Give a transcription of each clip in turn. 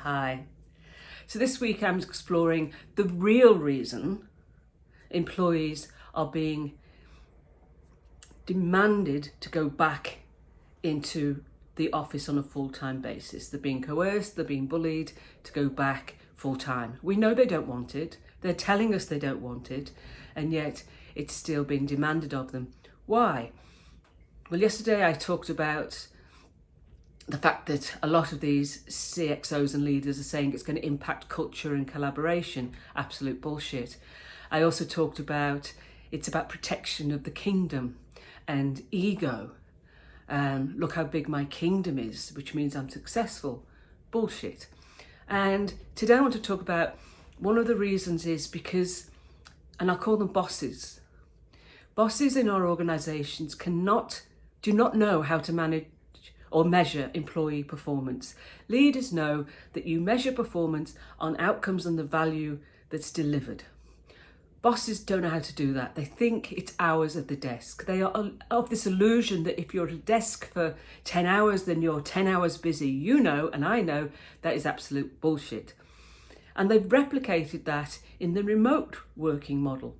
Hi. So this week I'm exploring the real reason employees are being demanded to go back into the office on a full-time basis. They're being coerced, they're being bullied to go back full-time. We know they don't want it. They're telling us they don't want it, and yet it's still being demanded of them. Why? Well, yesterday I talked about the fact that a lot of these CXOs and leaders are saying it's going to impact culture and collaboration. Absolute bullshit. I also talked about it's about protection of the kingdom and ego. Look how big my kingdom is, which means I'm successful. Bullshit. And today I want to talk about one of the reasons is because, and I'll call them bosses. Bosses in our organisations do not know how to manage or measure employee performance. Leaders know that you measure performance on outcomes and the value that's delivered. Bosses don't know how to do that. They think it's hours at the desk. They are of this illusion that if you're at a desk for 10 hours, then you're 10 hours busy. You know, and I know, that is absolute bullshit. And they've replicated that in the remote working model.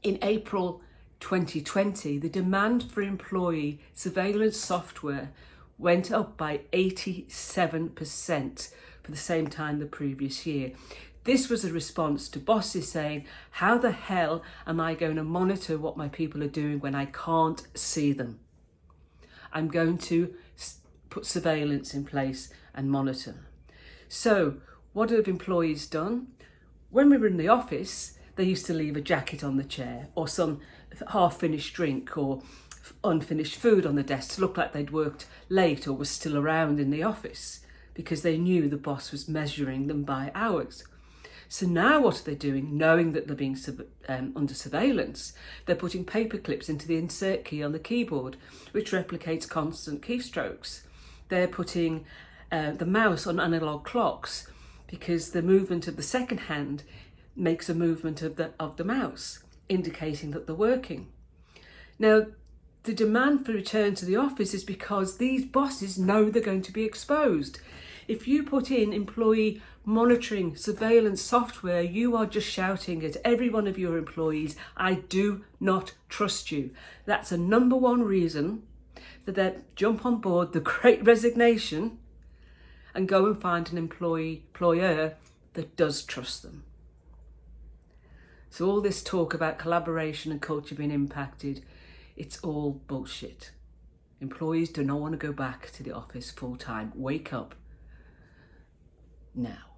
In April 2020, the demand for employee surveillance software went up by 87% for the same time the previous year. This was a response to bosses saying, how the hell am I going to monitor what my people are doing when I can't see them? I'm going to put surveillance in place and monitor. So what have employees done? When we were in the office, they used to leave a jacket on the chair or some half-finished drink or unfinished food on the desk to look like they'd worked late or was still around in the office because they knew the boss was measuring them by hours. So now what are they doing? Knowing that they're being under surveillance, they're putting paper clips into the insert key on the keyboard, which replicates constant keystrokes. They're putting the mouse on analog clocks because the movement of the second hand makes a movement of the mouse, indicating that they're working. Now, the demand for return to the office is because these bosses know they're going to be exposed. If you put in employee monitoring surveillance software, you are just shouting at every one of your employees, I do not trust you. That's a number one reason that they jump on board the Great Resignation and go and find an employer that does trust them. So all this talk about collaboration and culture being impacted, it's all bullshit. Employees do not want to go back to the office full time. Wake up now.